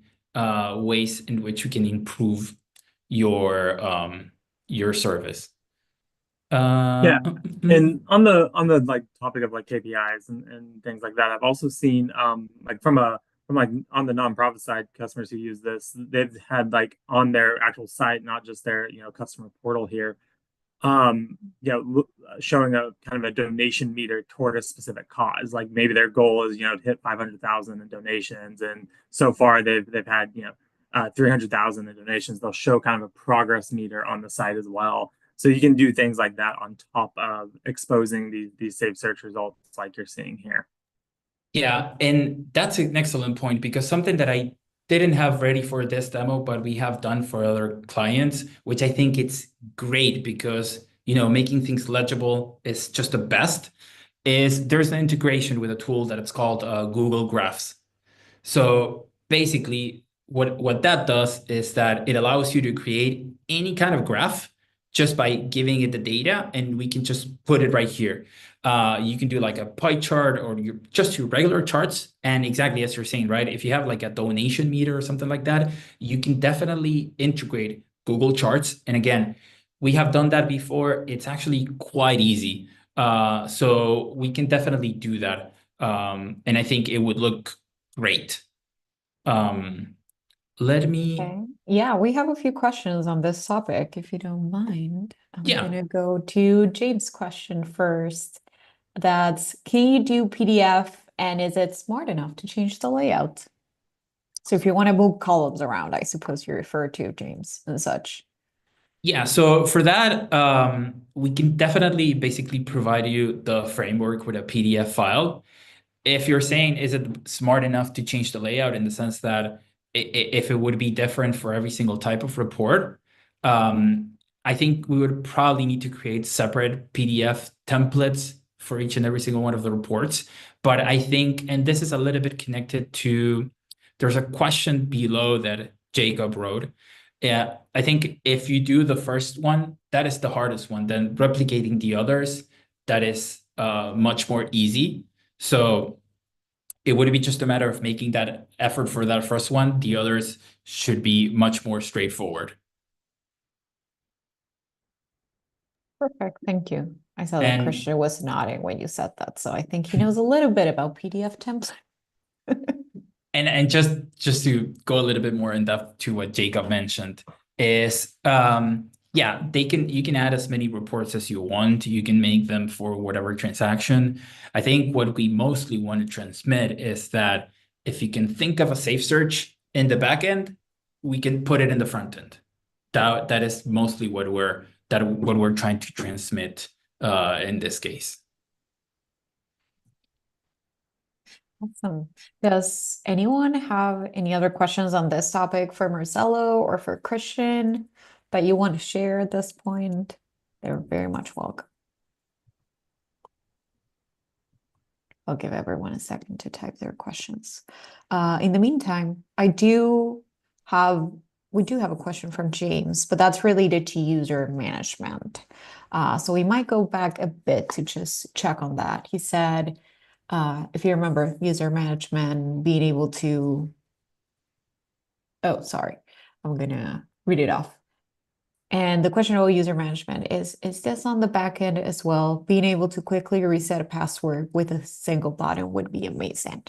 ways in which you can improve your service. Yeah, and on the like topic of like KPIs and things like that, I've also seen like from like on the nonprofit side, customers who use this, they've had like on their actual site, not just their customer portal here, showing a kind of a donation meter toward a specific cause. Like maybe their goal is to hit 500,000 in donations, and so far they've had 300,000 in donations. They'll show kind of a progress meter on the site as well. So you can do things like that on top of exposing these saved search results like you're seeing here. Yeah, and that's an excellent point, because something that I didn't have ready for this demo, but we have done for other clients, which I think it's great because, making things legible is just the best, is there's an integration with a tool that it's called Google Graphs. So basically what that does is that it allows you to create any kind of graph just by giving it the data, and we can just put it right here. You can do like a pie chart or just your regular charts. And exactly as you're saying, right? If you have like a donation meter or something like that, you can definitely integrate Google Charts. And again, we have done that before. It's actually quite easy. So we can definitely do that. And I think it would look great. Let me... Okay. Yeah, we have a few questions on this topic, if you don't mind. I'm gonna go to James' question first. That's, can you do PDF and is it smart enough to change the layout? So if you want to move columns around, I suppose you refer to James and such. Yeah, so for that, we can definitely basically provide you the framework with a PDF file. If you're saying, is it smart enough to change the layout in the sense that if it would be different for every single type of report, I think we would probably need to create separate PDF templates for each and every single one of the reports. But I think, and this is a little bit connected to, there's a question below that Jacob wrote. Yeah, I think if you do the first one, that is the hardest one. Then replicating the others, that is much more easy. So it would be just a matter of making that effort for that first one. The others should be much more straightforward. Perfect, thank you. I saw that And Christian was nodding when you said that, so I think he knows a little bit about PDF templates. and just to go a little bit more in depth to what Jacob mentioned is yeah, you can add as many reports as you want. You can make them for whatever transaction. I think what we mostly want to transmit is that if you can think of a safe search in the back end, we can put it in the front end. That is mostly what we're trying to transmit in this case. Awesome. Does anyone have any other questions on this topic for Marcelo or for Christian that you want to share at this point? They're very much welcome. I'll give everyone a second to type their questions. In the meantime, we do have a question from James, but that's related to user management. So we might go back a bit to just check on that. He said, if you remember user management, being able to, oh, sorry, I'm gonna read it off. And the question about user management is this on the back end as well? Being able to quickly reset a password with a single button would be amazing.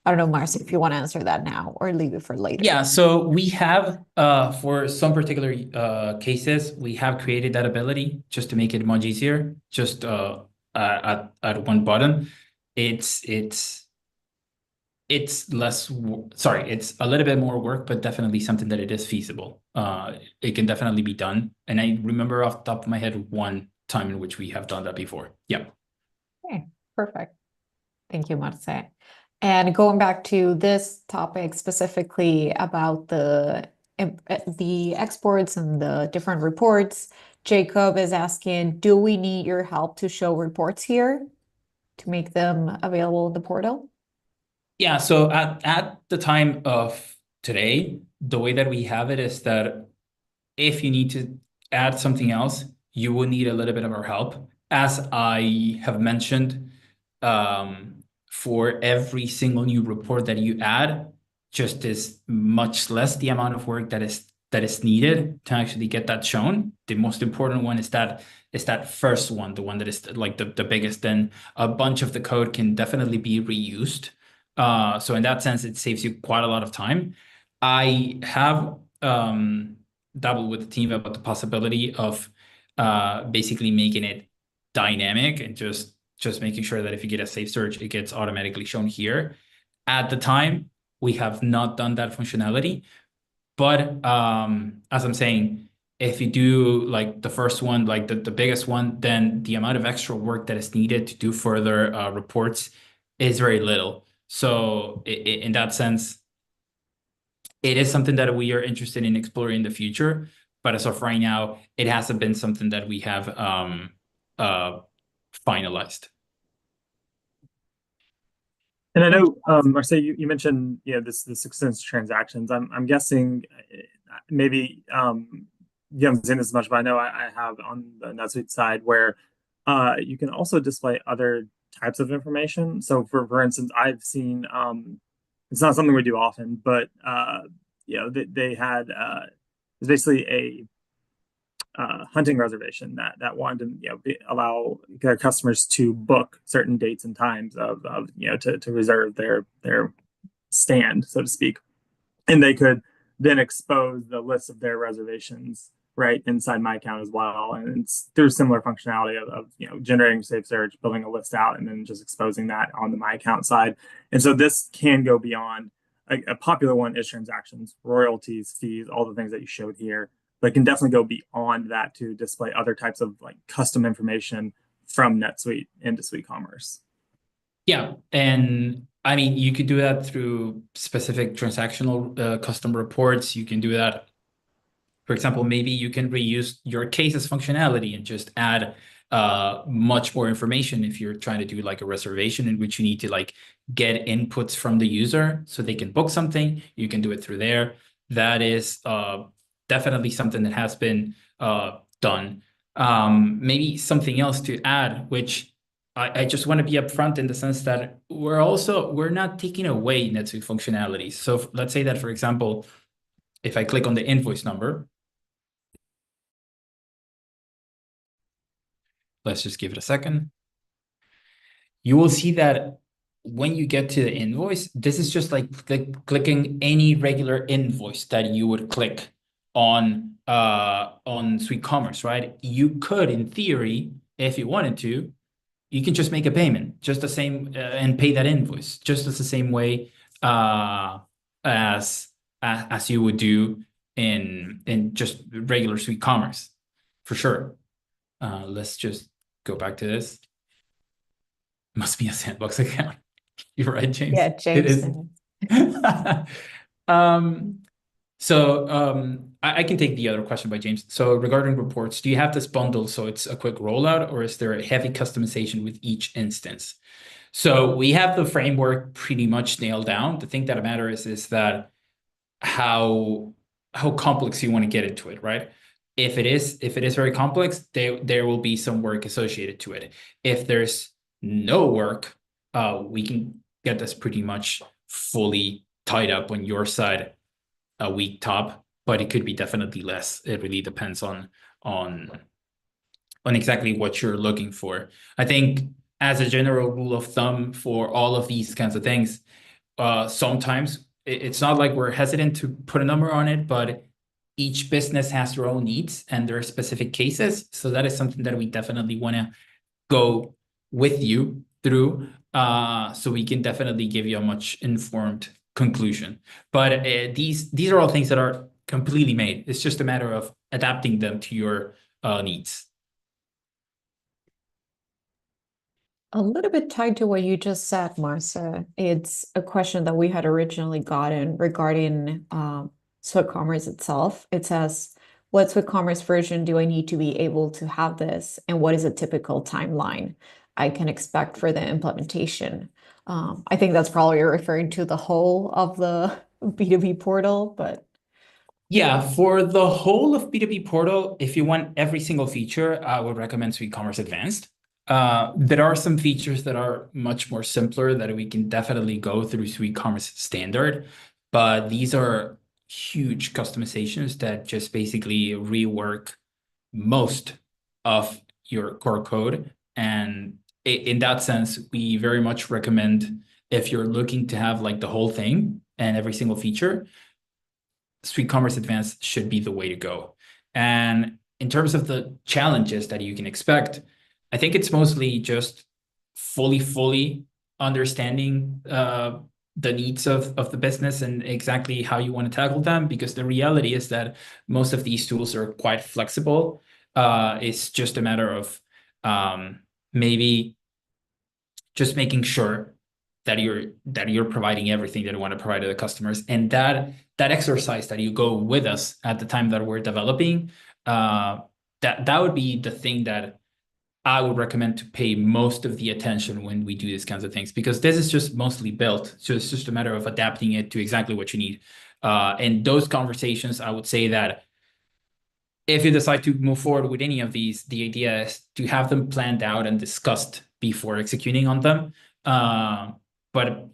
I don't know, Marcy, if you want to answer that now or leave it for later. Yeah, so we have, for some particular cases, we have created that ability just to make it much easier, just at one button. It's less, sorry, it's a little bit more work, but definitely something that it is feasible. It can definitely be done. And I remember off the top of my head one time in which we have done that before. Yeah. Okay, perfect. Thank you, Marce. And going back to this topic specifically about the exports and the different reports, Jacob is asking, do we need your help to show reports here to make them available in the portal? Yeah, so at the time of today, the way that we have it is that if you need to add something else, you will need a little bit of our help. As I have mentioned, for every single new report that you add, just is much less the amount of work that is needed to actually get that shown. The most important one is that first one, the one that is like the biggest. Then a bunch of the code can definitely be reused. So in that sense, it saves you quite a lot of time. I have dabbled with the team about the possibility of basically making it dynamic and just making sure that if you get a safe search, it gets automatically shown here. At the time, we have not done that functionality. But as I'm saying, if you do like the first one, like the biggest one, then the amount of extra work that is needed to do further reports is very little. So in that sense, it is something that we are interested in exploring in the future. But as of right now, it hasn't been something that we have finalized. And I know, Marcel, you mentioned, this extends transactions. I'm guessing maybe you haven't seen this much, but I know I have on the NetSuite side where you can also display other types of information. So for instance, I've seen it's not something we do often, but they had it's basically a hunting reservation that wanted to allow their customers to book certain dates and times of to reserve their stand, so to speak, and they could then expose the list of their reservations right inside my account as well. And it's through similar functionality of generating safe search, building a list out, and then just exposing that on the my account side. And so this can go beyond. A popular one is transactions, royalties, fees, all the things that you showed here. But it can definitely go beyond that to display other types of like custom information from NetSuite into SuiteCommerce. Yeah, and I mean, you could do that through specific transactional custom reports. You can do that. For example, maybe you can reuse your cases functionality and just add much more information if you're trying to do like a reservation in which you need to like get inputs from the user so they can book something. You can do it through there. that is definitely something that has been done. Maybe something else to add, which I just want to be upfront in the sense that we're not taking away NetSuite functionalities. So let's say that, for example, if I click on the invoice number, let's just give it a second. You will see that when you get to the invoice, this is just like clicking any regular invoice that you would click on SuiteCommerce, right? You could, in theory, if you wanted to, you can just make a payment, just the same, and pay that invoice, just as the same way as you would do in just regular SuiteCommerce, for sure. Let's just go back to this. Must be a sandbox account. You're right, James. Yeah, It is. James. I can take the other question by James. So regarding reports, do you have this bundle so it's a quick rollout, or is there a heavy customization with each instance? So we have the framework pretty much nailed down. The thing that matters is that how complex you want to get into it, right? If it is very complex, there will be some work associated to it. If there's no work, we can get this pretty much fully tied up on your side a week top, but it could be definitely less. It really depends on exactly what you're looking for. I think as a general rule of thumb for all of these kinds of things, sometimes it's not like we're hesitant to put a number on it, but each business has their own needs and their specific cases. So that is something that we definitely want to go with you through, so we can definitely give you a much informed conclusion. But these are all things that are completely made. It's just a matter of adapting them to your needs. A little bit tied to what you just said, Marcia. It's a question that we had originally gotten regarding SuiteCommerce itself. It says, what SuiteCommerce version do I need to be able to have this? And what is a typical timeline I can expect for the implementation? I think that's probably referring to the whole of the B2B portal, but yeah, for the whole of B2B Portal, if you want every single feature, I would recommend SuiteCommerce Advanced. There are some features that are much more simpler that we can definitely go through SuiteCommerce Standard, but these are huge customizations that just basically rework most of your core code. And in that sense, we very much recommend, if you're looking to have like the whole thing and every single feature, SuiteCommerce Advanced should be the way to go. And in terms of the challenges that you can expect, I think it's mostly just fully understanding the needs of the business and exactly how you want to tackle them, because the reality is that most of these tools are quite flexible. It's just a matter of maybe just making sure that you're providing everything that you want to provide to the customers, and that exercise that you go with us at the time that we're developing, that would be the thing that I would recommend to pay most of the attention when we do these kinds of things, because this is just mostly built. So it's just a matter of adapting it to exactly what you need. And those conversations, I would say that if you decide to move forward with any of these, the idea is to have them planned out and discussed before executing on them. But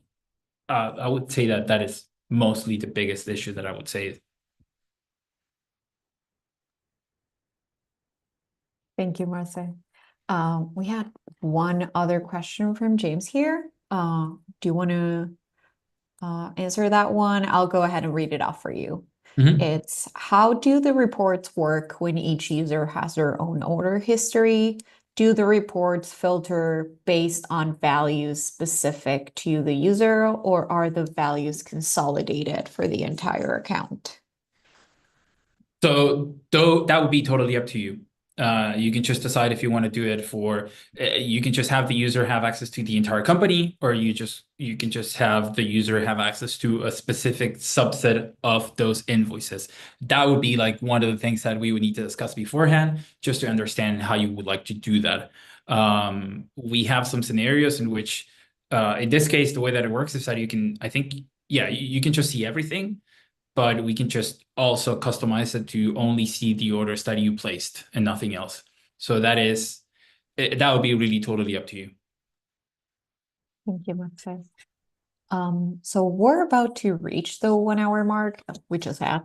I would say that is mostly the biggest issue that I would say. thank you, Marcia. We had one other question from James here. Do you want to answer that one? I'll go ahead and read it off for you. It's, how do the reports work when each user has their own order history? Do the reports filter based on values specific to the user, or are the values consolidated for the entire account? So that would be totally up to you. You can just decide if you want to do it for, you can just have the user have access to the entire company, or you can just have the user have access to a specific subset of those invoices. That would be like one of the things that we would need to discuss beforehand, just to understand how you would like to do that. We have some scenarios in which, in this case, the way that it works is that you can, I think, yeah, you can just see everything. but we can just also customize it to only see the orders that you placed and nothing else. So that would be really totally up to you. Thank you, Max. So we're about to reach the 1 hour mark. We just had.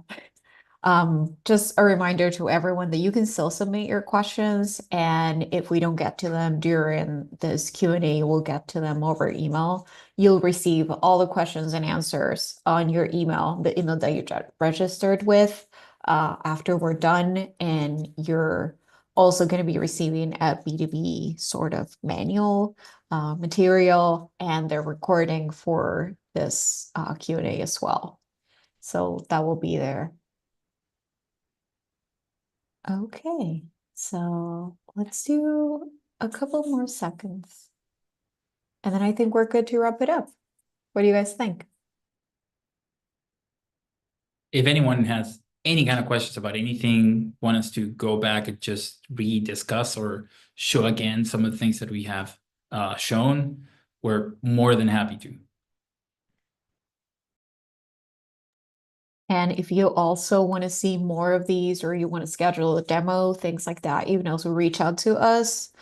Just a reminder to everyone that you can still submit your questions, and if we don't get to them during this Q&A, we'll get to them over email. You'll receive all the questions and answers on your email, the email that you registered with, after we're done, and you're also going to be receiving a B2B sort of manual material and the recording for this Q&A as well. So that will be there. Okay, so let's do a couple more seconds. And then I think we're good to wrap it up. What do you guys think? If anyone has any kind of questions about anything, want us to go back and just rediscuss or show again some of the things that we have shown, we're more than happy to. And if you also want to see more of these, or you want to schedule a demo, things like that, you can also reach out to us.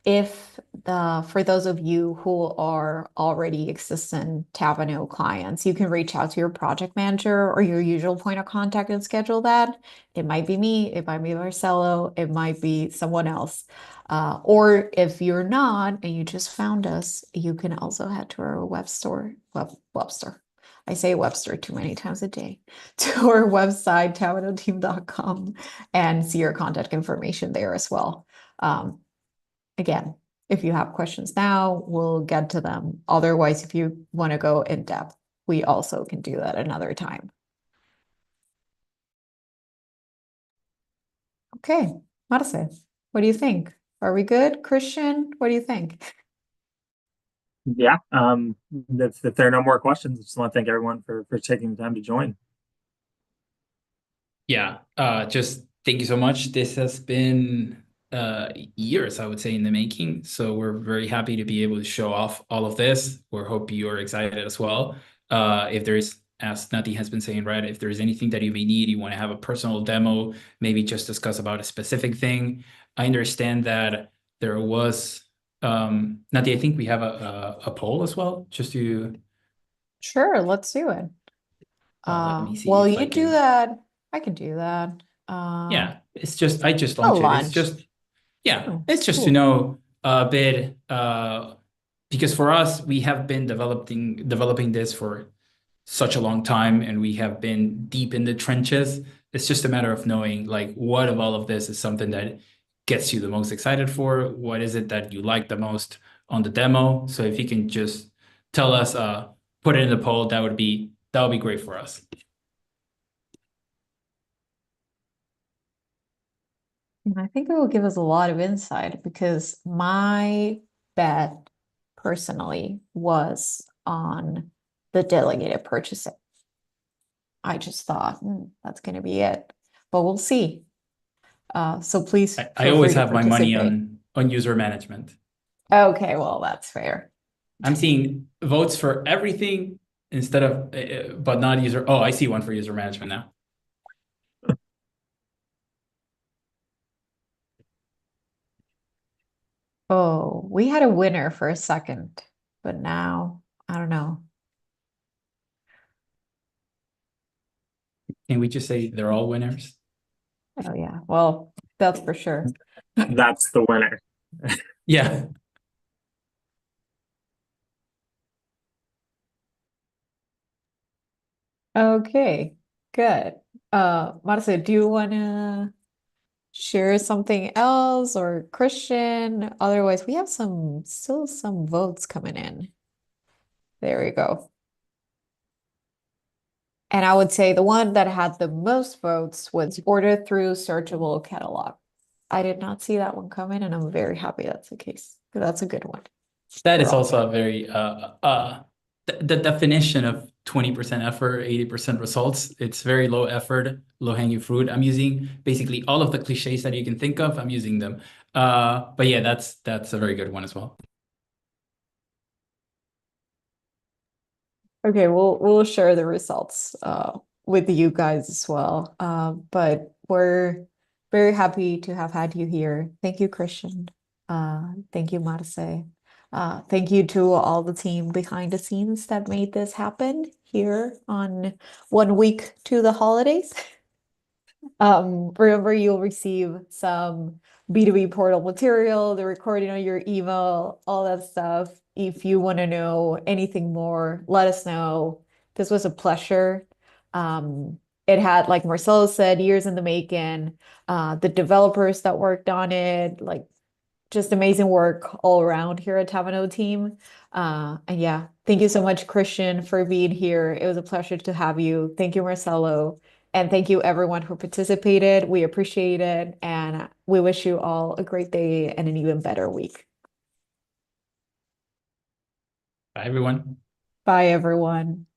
For those of you who are already existing Tavano clients, you can reach out to your project manager or your usual point of contact and schedule that. It might be me, it might be Marcelo, it might be someone else. Or if you're not and you just found us, you can also head to our Webster. I say Webster too many times a day, to our website, tavanoteam.com, and see your contact information there as well. Again, if you have questions now, we'll get to them. Otherwise, if you want to go in depth, we also can do that another time. Okay, Marce, what do you think? Are we good? Christian, what do you think? Yeah. If there are no more questions, I just want to thank everyone for taking the time to join. Yeah, just thank you so much. This has been years, I would say, in the making. So we're very happy to be able to show off all of this. We hope you're excited as well. If there is, as Nati has been saying, right, if there is anything that you may need, you want to have a personal demo, maybe just discuss about a specific thing. I understand that there was, Nati, I think we have a poll as well, just to... Sure, let's do it. let me see Well, if I you do can... that. I can do that. Yeah, it's just, I just A launched it. lunch. It's just, yeah, Oh, it's just cool. to know a bit, because for us, we have been developing this for such a long time, and we have been deep in the trenches. It's just a matter of knowing, like, what of all of this is something that gets you the most excited for? What is it that you like the most on the demo? So if you can just tell us, put it in the poll, that would be great for us. And I think it will give us a lot of insight, because my bet personally was on the delegated purchasing. I just thought that's going to be it, but we'll see. So please I feel always free to have my money participate. on user management. Okay, well, that's fair. I'm seeing votes for everything instead of, but not user. Oh, I see one for user management now. Oh, we had a winner for a second, but now I don't know. Can we just say they're all winners? Oh yeah, well, that's for sure. That's the winner. Yeah. Okay, good. Marce, do you want to share something else, or Christian? Otherwise, we have still some votes coming in. There we go. And I would say the one that had the most votes was order through searchable catalog. I did not see that one coming, and I'm very happy that's the case. That's a good one. That is We're all also a very the definition of 20% effort, 80% results. It's very low effort, low hanging fruit. I'm using basically all of the cliches that you can think of. I'm using them. But yeah, that's a very good one as well. Okay, we'll share the results with you guys as well. But we're very happy to have had you here. Thank you, Christian. Thank you, Marce. Thank you to all the team behind the scenes that made this happen here on 1 week to the holidays. Remember, you'll receive some B2B portal material, the recording on your email, all that stuff. If you want to know anything more, let us know. This was a pleasure. It had, like Marcelo said, years in the making. The developers that worked on it, like just amazing work all around here at Tavano Team. And yeah, thank you so much, Christian, for being here. It was a pleasure to have you. Thank you, Marcelo. And thank you, everyone who participated. We appreciate it. And we wish you all a great day and an even better week. Bye, everyone. Bye, everyone.